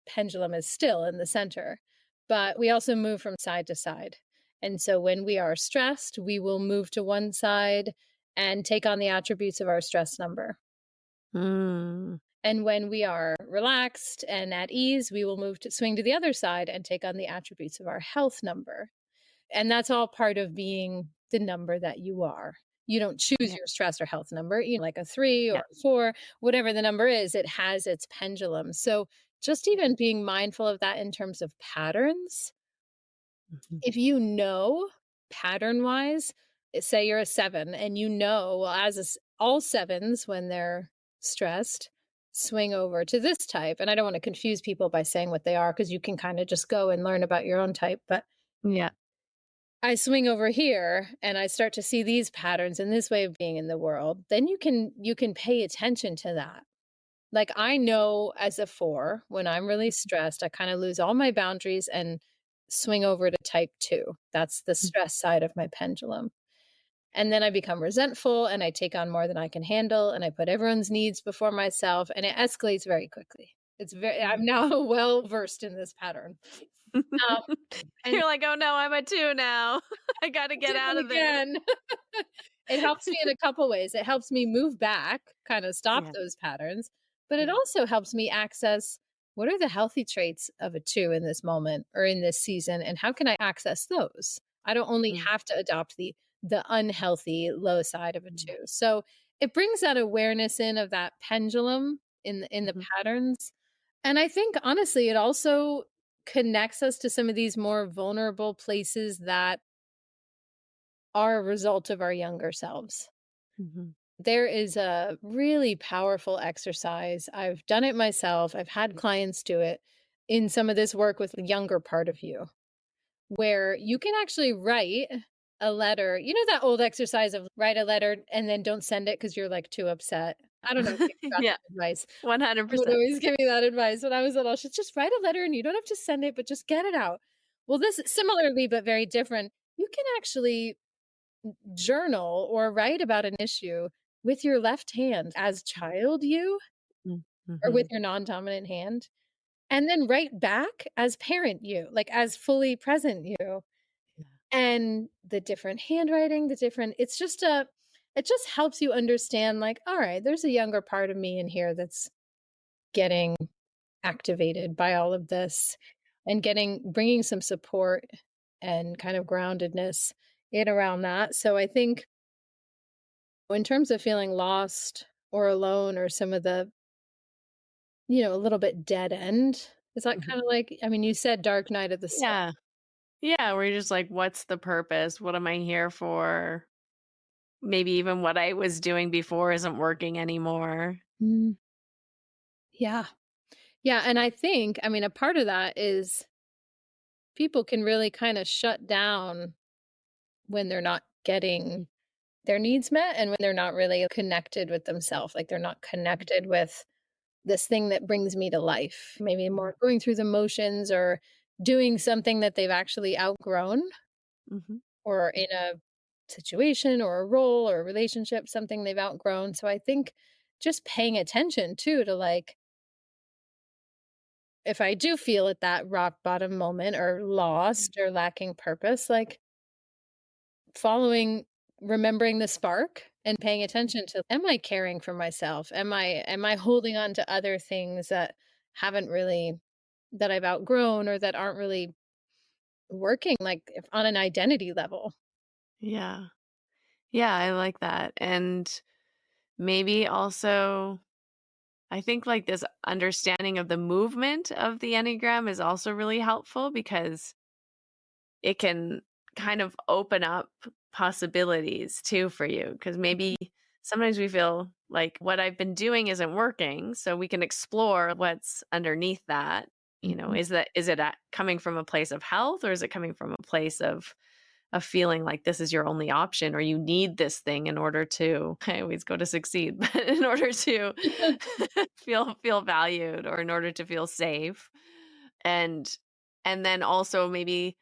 pendulum is still in the center, but we also move from side to side. And so when we are stressed, we will move to one side and take on the attributes of our stress number. Hmm. And when we are relaxed and at ease, we will swing to the other side and take on the attributes of our health number. And that's all part of being the number that you are. You don't choose Yeah. your stress or health number, like a 3 or Yeah. a 4, whatever the number is, it has its pendulum. So just even being mindful of that in terms of patterns, Mhm. if you know pattern wise, say you're a 7 and well, all sevens, when they're stressed, swing over to this type. And I don't want to confuse people by saying what they are because you can kind of just go and learn about your own type. But Yeah. I swing over here and I start to see these patterns and this way of being in the world, then you can pay attention to that. Like I know as a 4, when I'm really stressed, I kind of lose all my boundaries and swing over to type 2. That's the Mm. stress side of my pendulum. And then I become resentful and I take on more than I can handle and I put everyone's needs before myself and it escalates very quickly. I'm now well versed in this pattern. Um, and You're like, "Oh, no, I'm a 2 now. I gotta did get out it of this." again. It helps me in a couple ways. It helps me move back, kind of stop Yeah, those patterns, but it yeah. also helps me access what are the healthy traits of a 2 in this moment or in this season, and how can I access those? I don't only Mm, have to adopt the the unhealthy low side of it Mm, too. So it brings that awareness in of that pendulum in the mhm, patterns. And I think honestly, it also connects us to some of these more vulnerable places that are a result of our younger selves. mhm, There is a really powerful exercise. I've done it myself. I've had clients do it in some of this work with the younger part of you, where you can actually write a letter. You know that old exercise of write a letter and then don't send it because you're like too upset. I don't know if you got yeah, that advice. I would 100%. always give me that advice when I was little. She's just write a letter and you don't have to send it, but just get it out. Well, this similarly but very different. You can actually journal or write about an issue with your left hand as child you Mm, or with mhm, your non-dominant hand, and then write back as parent you, like as fully present you. yeah, And the different handwriting, the different it's just a it just helps you understand like, all right, there's a younger part of me in here that's getting activated by all of this and getting bringing some support and kind of groundedness in around that. So I think in terms of feeling lost or alone or some of the, a little bit dead end, is that mhm. kind of like, I mean, you said dark night of the soul. Yeah. Yeah, where you're just like, "What's the purpose? What am I here for?" Maybe even what I was doing before isn't working anymore. Mm, yeah. Yeah. And I think, I mean, a part of that is people can really kind of shut down when they're not getting their needs met and when they're not really connected with themselves. Like they're not connected with this thing that brings me to life. Maybe Mhm, more going through the motions or doing something that they've actually outgrown mhm. or in a situation or a role or a relationship, something they've outgrown. So I think just paying attention too to like, if I do feel at that rock bottom moment or lost or lacking purpose, like following, remembering the spark and paying attention to, am I caring for myself? Am I holding on to other things that haven't really, that I've outgrown or that aren't really working like if on an identity level? Yeah. Yeah, I like that, and maybe also I think, like, this understanding of the movement of the Enneagram is also really helpful because it can kind of open up possibilities too for you. Because maybe sometimes we feel like what I've been doing isn't working, so we can explore what's underneath that. Mhm. Is it coming from a place of health, or is it coming from a place of feeling like this is your only option, or you need this thing in order to I always go to succeed, but in order to feel valued, or in order to feel safe. And then also maybe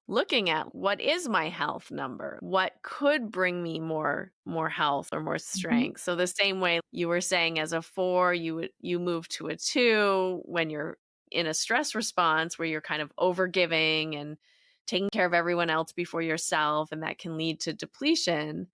looking at what is my health number? What could bring me more health or more Mhm. strength? So the same way you were saying as a 4, you move to a 2 when you're in a stress response where you're kind of overgiving and taking care of everyone else before yourself, and that can lead to depletion.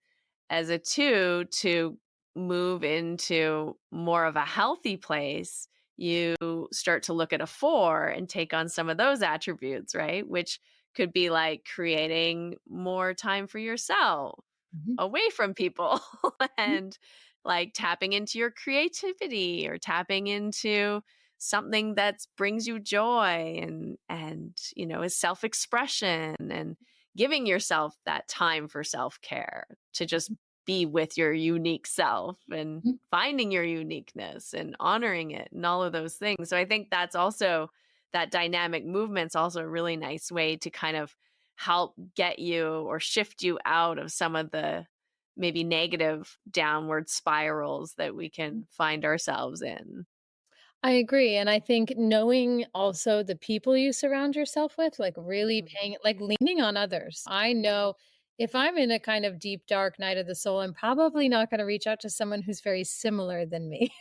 As a 2, to move into more of a healthy place, you start to look at a 4 and take on some of those attributes, right? Which could be like creating more time for yourself Mhm. away from people and like tapping into your creativity or tapping into something that brings you joy and is self-expression, and giving yourself that time for self-care to just be with your unique self and Mhm. finding your uniqueness and honoring it and all of those things. So I think that's also that dynamic movement's also a really nice way to kind of help get you or shift you out of some of the maybe negative downward spirals that we can find ourselves in. I agree, and I think knowing also the people you surround yourself with, like, really Mhm. paying like, leaning on others. I know if I'm in a kind of deep, dark night of the soul, I'm probably not gonna reach out to someone who's very similar than me.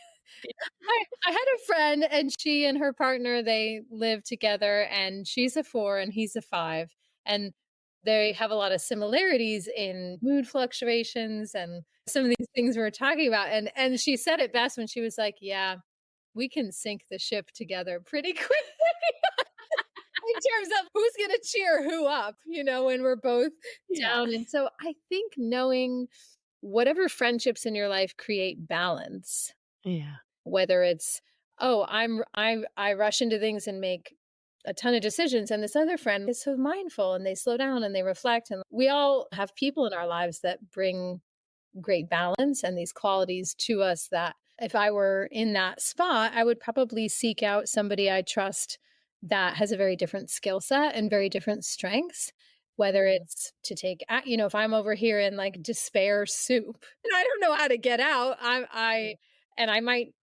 I had a friend, and she and her partner, they live together, and she's a 4 and he's a 5, and they have a lot of similarities in mood fluctuations and some of these things we were talking about, and she said it best when she was like, "Yeah, we can sink the ship together pretty quick." terms of who's going to cheer who up, when we're both Yeah. down. And so I think knowing whatever friendships in your life create balance, Yeah. whether it's, oh, I rush into things and make a ton of decisions, and this other friend is so mindful and they slow down and they reflect, and we all have people in our lives that bring great balance and these qualities to us that if I were in that spot, I would probably seek out somebody I trust that has a very different skill set and very different strengths. Whether it's to take, if I'm over here in like despair soup and I don't know how to get out, and I might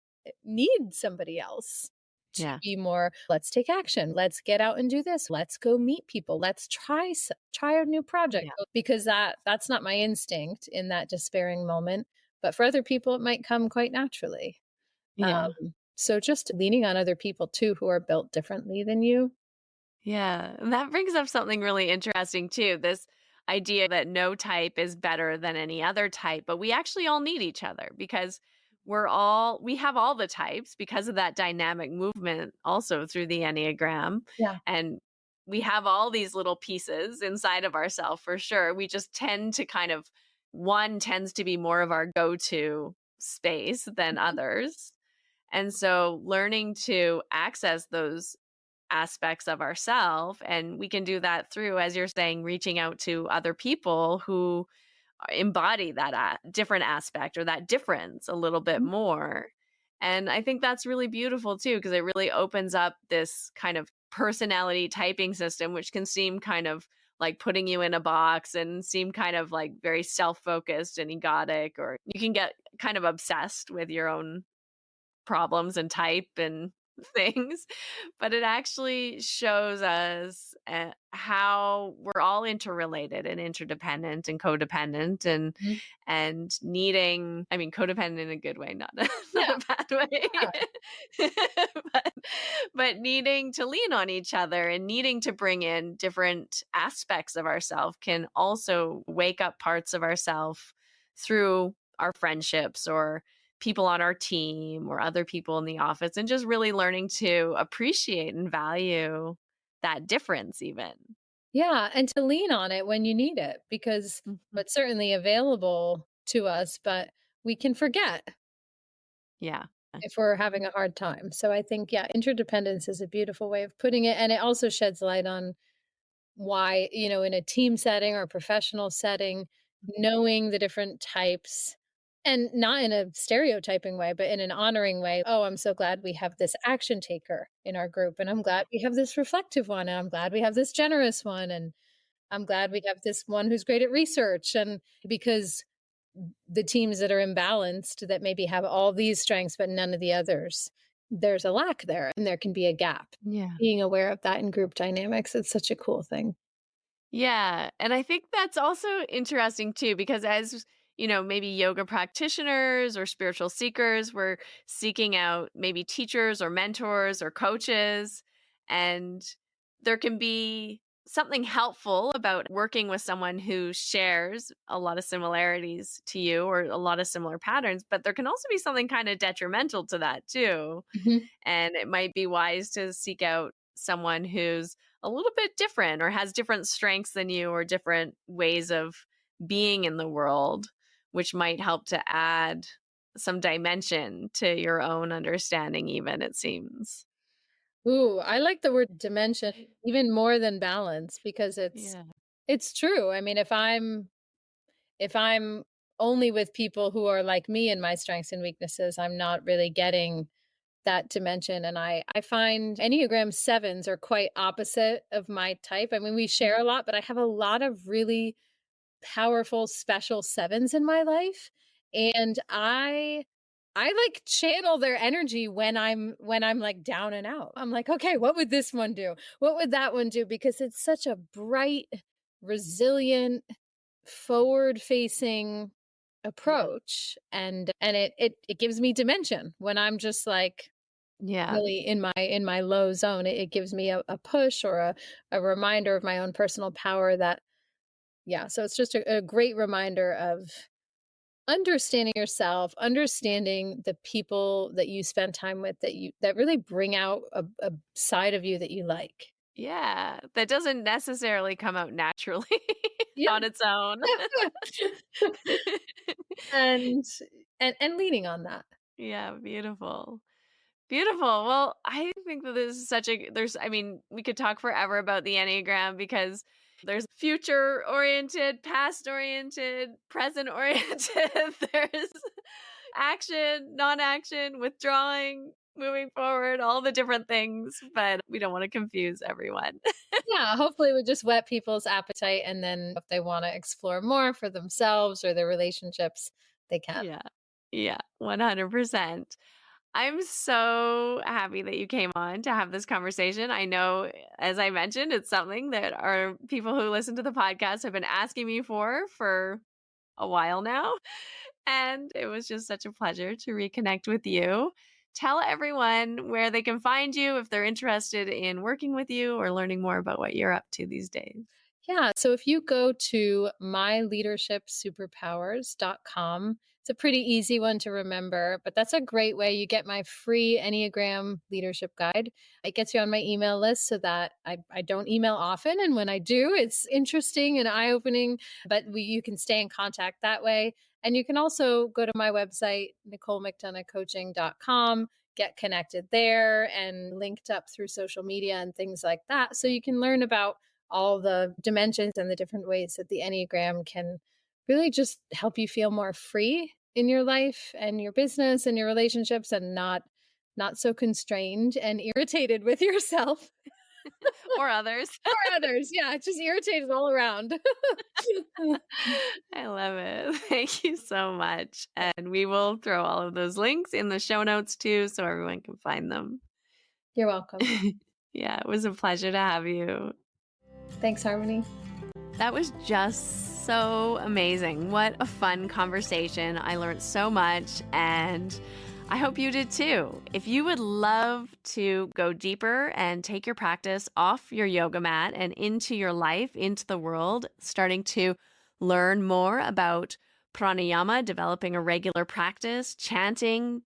need somebody else to Yeah. be more, let's take action, let's get out and do this, let's go meet people, let's try a new project, Yeah. because that's not my instinct in that despairing moment, but for other people it might come quite naturally. Yeah. So just leaning on other people too who are built differently than you. Yeah, and that brings up something really interesting too. This idea that no type is better than any other type, but we actually all need each other because we have all the types because of that dynamic movement also through the Enneagram. Yeah. And we have all these little pieces inside of ourselves for sure. We just tend to one tends to be more of our go-to space than others. And so learning to access those aspects of ourself, and we can do that through, as you're saying, reaching out to other people who embody that different aspect or that difference a little bit Mhm. more. And I think that's really beautiful too, because it really opens up this kind of personality typing system, which can seem kind of like putting you in a box and seem kind of like very self-focused and egotic, or you can get kind of obsessed with your own problems and type and things, but it actually shows us how we're all interrelated and interdependent and codependent, Mhm. and needing, I mean, codependent in a good way, not a, not Yeah. a bad way. Yeah. but, but needing to lean on each other and needing to bring in different aspects of ourselves can also wake up parts of ourselves through our friendships or people on our team or other people in the office, and just really learning to appreciate and value that difference even. Yeah, and to lean on it when you need it, because Mhm. it's certainly available to us, but we can forget Yeah. if we're having a hard time. So I think, yeah, interdependence is a beautiful way of putting it. And it also sheds light on why, in a team setting or a professional setting, knowing the different types, and not in a stereotyping way, but in an honoring way. Oh, I'm so glad we have this action taker in our group. And I'm glad we have this reflective one. And I'm glad we have this generous one. And I'm glad we have this one who's great at research. And because the teams that are imbalanced, that maybe have all these strengths but none of the others, there's a lack there and there can be a gap. Yeah. Being aware of that in group dynamics, it's such a cool thing. Yeah. And I think that's also interesting too, because as maybe yoga practitioners or spiritual seekers, we're seeking out maybe teachers or mentors or coaches. And there can be something helpful about working with someone who shares a lot of similarities to you or a lot of similar patterns, but there can also be something kind of detrimental to that too. Mhm. And it might be wise to seek out someone who's a little bit different or has different strengths than you or different ways of being in the world, which might help to add some dimension to your own understanding, even it seems. Ooh, I like the word dimension even more than balance, because Yeah. it's true. I mean, if I'm only with people who are like me in my strengths and weaknesses, I'm not really getting that dimension. And I find Enneagram sevens are quite opposite of my type. I mean, we share a lot, but I have a lot of really powerful special sevens in my life. And I like channel their energy when I'm like down and out. I'm like, okay, what would this one do? What would that one do? Because it's such a bright, resilient, forward facing approach, and it gives me dimension when I'm just like Yeah. really in my low zone. It gives me a push or a reminder of my own personal power. That Yeah, so it's just a great reminder of understanding yourself, understanding the people that you spend time with, that really bring out a side of you that you like. Yeah, that doesn't necessarily come out naturally Yeah. on its own. And and leaning on that. Yeah, beautiful. Beautiful. Well, I think that this is such a I mean, we could talk forever about the Enneagram because there's future oriented, past oriented, present oriented. There's action, non-action, withdrawing, moving forward, all the different things, but we don't want to confuse everyone. Yeah, hopefully it would just whet people's appetite, and then if they wanna explore more for themselves or their relationships, they can. Yeah. Yeah, 100%. I'm so happy that you came on to have this conversation. I know, as I mentioned, it's something that our people who listen to the podcast have been asking me for a while now. And it was just such a pleasure to reconnect with you. Tell everyone where they can find you if they're interested in working with you or learning more about what you're up to these days. Yeah. So if you go to myleadershipsuperpowers.com, it's a pretty easy one to remember, but that's a great way. You get my free Enneagram leadership guide. It gets you on my email list so that I don't email often. And when I do, it's interesting and eye opening, but you can stay in contact that way. And you can also go to my website, NicoleMcDonoughCoaching.com, get connected there and linked up through social media and things like that. So you can learn about all the dimensions and the different ways that the Enneagram can really just help you feel more free in your life and your business and your relationships, and not so constrained and irritated with yourself Or others. or others. Yeah, just irritated all around. I love it. Thank you so much. And we will throw all of those links in the show notes too, so everyone can find them. You're welcome. Yeah, it was a pleasure to have you. Thanks, Harmony. That was just so amazing. What a fun conversation. I learned so much, and I hope you did too. If you would love to go deeper and take your practice off your yoga mat and into your life, into the world, starting to learn more about pranayama, developing a regular practice, chanting,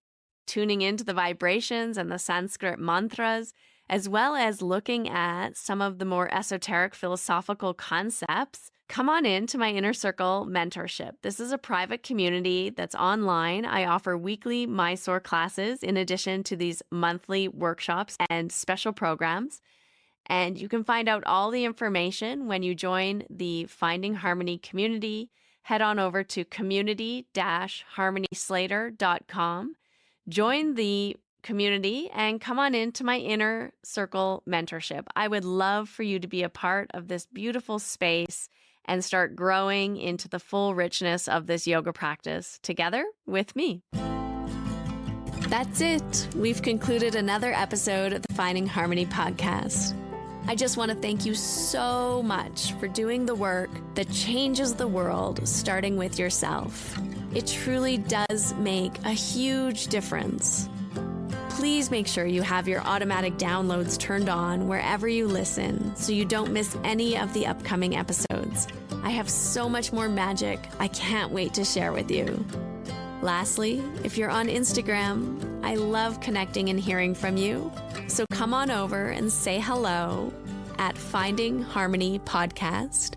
tuning into the vibrations and the Sanskrit mantras, as well as looking at some of the more esoteric philosophical concepts, come on in to my Inner Circle mentorship. This is a private community that's online. I offer weekly Mysore classes in addition to these monthly workshops and special programs. And you can find out all the information when you join the Finding Harmony community. Head on over to community-harmonyslater.com. Join the community and come on into my Inner Circle mentorship. I would love for you to be a part of this beautiful space and start growing into the full richness of this yoga practice together with me. That's it. We've concluded another episode of the Finding Harmony podcast. I just want to thank you so much for doing the work that changes the world, starting with yourself. It truly does make a huge difference. Please make sure you have your automatic downloads turned on wherever you listen so you don't miss any of the upcoming episodes. I have so much more magic I can't wait to share with you. Lastly, if you're on Instagram, I love connecting and hearing from you. So come on over and say hello at Finding Harmony Podcast.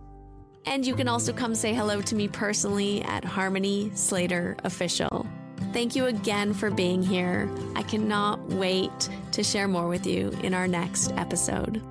And you can also come say hello to me personally at Harmony Slater Official. Thank you again for being here. I cannot wait to share more with you in our next episode.